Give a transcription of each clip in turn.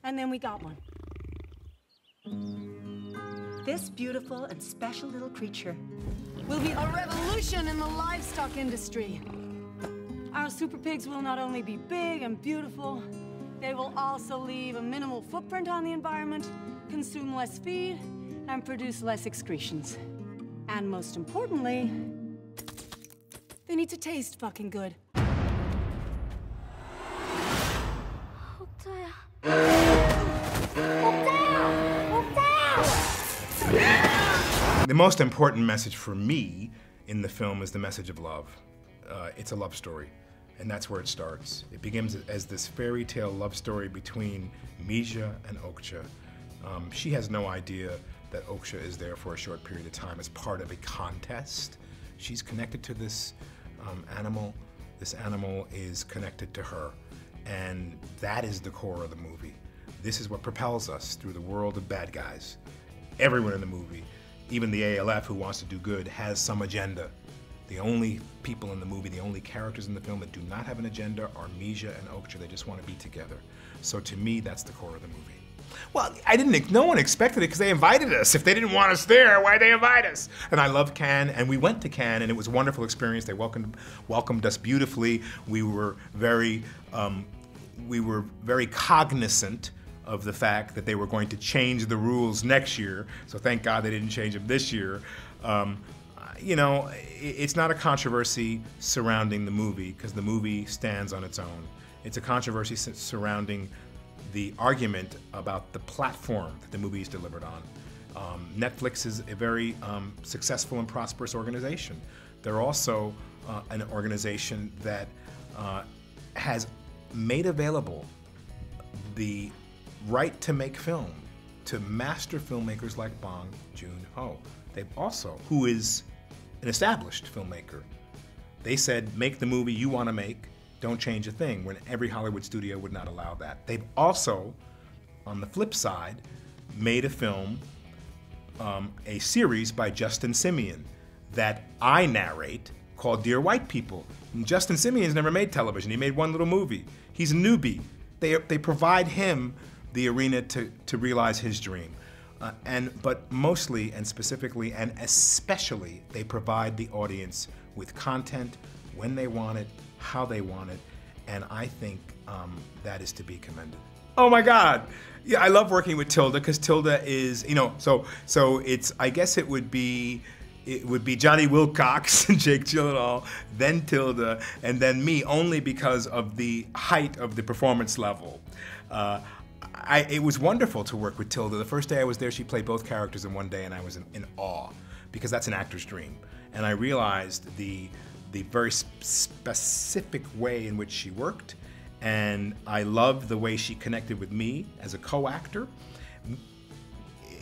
and then we got one. This beautiful and special little creature will be a revolution in the livestock industry. Our super pigs will not only be big and beautiful, they will also leave a minimal footprint on the environment, consume less feed, and produce less excretions. And most importantly, they need to taste fucking good. The most important message for me in the film is the message of love. It's a love story, and that's where it starts. It begins as this fairy tale love story between Misha and Okja. She has no idea that Okja is there for a short period of time as part of a contest. She's connected to this animal. This animal is connected to her, and that is the core of the movie. This is what propels us through the world of bad guys. Everyone in the movie, even the ALF who wants to do good, has some agenda. The only people in the movie, the only characters in the film that do not have an agenda are Misha and Okja. They just want to be together. So to me, that's the core of the movie. Well, no one expected it because they invited us. If they didn't want us there, why'd they invite us? And I love Cannes, and we went to Cannes, and it was a wonderful experience. They welcomed us beautifully. We were very cognizant of the fact that they were going to change the rules next year. So thank God they didn't change them this year. You know, it's not a controversy surrounding the movie because the movie stands on its own. It's a controversy surrounding the argument about the platform that the movie is delivered on. Netflix is a very successful and prosperous organization. They're also an organization that has made available the right to make film to master filmmakers like Bong Joon Ho. They've also, who is an established filmmaker, they said, make the movie you want to make, don't change a thing, when every Hollywood studio would not allow that. They've also, on the flip side, made a film, a series by Justin Simien that I narrate called Dear White People. And Justin Simien's never made television. He made one little movie. He's a newbie. They provide him the arena to realize his dream. But mostly and specifically and especially, they provide the audience with content when they want it, how they want it, and I think that is to be commended. Oh my God! Yeah, I love working with Tilda because Tilda is, you know, so it's, I guess it would be Johnny Wilcox and Jake Gyllenhaal, then Tilda, and then me, only because of the height of the performance level. It was wonderful to work with Tilda. The first day I was there, she played both characters in one day, and I was in awe, because that's an actor's dream. And I realized the very specific way in which she worked, and I loved the way she connected with me as a co-actor.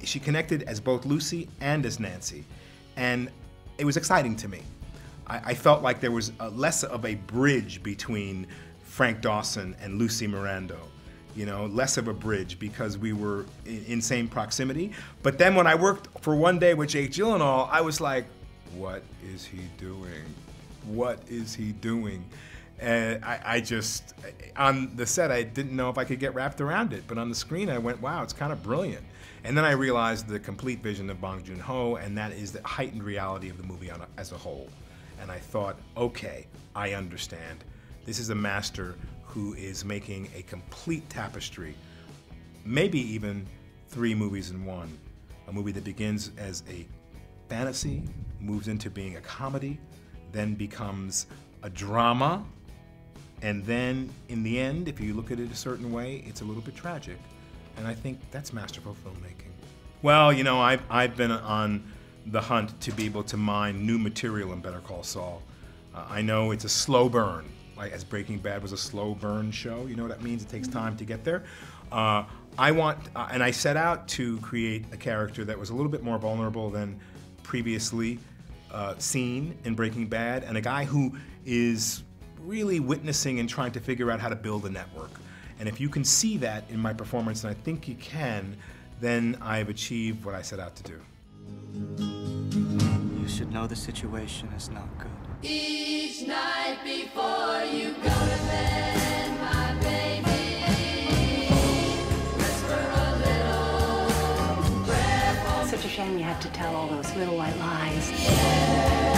She connected as both Lucy and as Nancy, and it was exciting to me. I felt like there was less of a bridge between Frank Dawson and Lucy Mirando. You know, less of a bridge because we were in same proximity. But then when I worked for one day with Jake Gyllenhaal, I was like, what is he doing? What is he doing? And I just, on the set, I didn't know if I could get wrapped around it. But on the screen, I went, wow, it's kind of brilliant. And then I realized the complete vision of Bong Joon Ho, and that is the heightened reality of the movie as a whole. And I thought, okay, I understand. This is a master who is making a complete tapestry, maybe even 3 movies in one. A movie that begins as a fantasy, moves into being a comedy, then becomes a drama, and then in the end, if you look at it a certain way, it's a little bit tragic. And I think that's masterful filmmaking. Well, you know, I've been on the hunt to be able to mine new material in Better Call Saul. I know it's a slow burn. Like as Breaking Bad was a slow burn show, you know what that means? It takes time to get there. And I set out to create a character that was a little bit more vulnerable than previously seen in Breaking Bad, and a guy who is really witnessing and trying to figure out how to build a network. And if you can see that in my performance, and I think you can, then I've achieved what I set out to do. You should know the situation is not good. Each night before you go to bed, my baby, let's time you have to tell all those little white lies.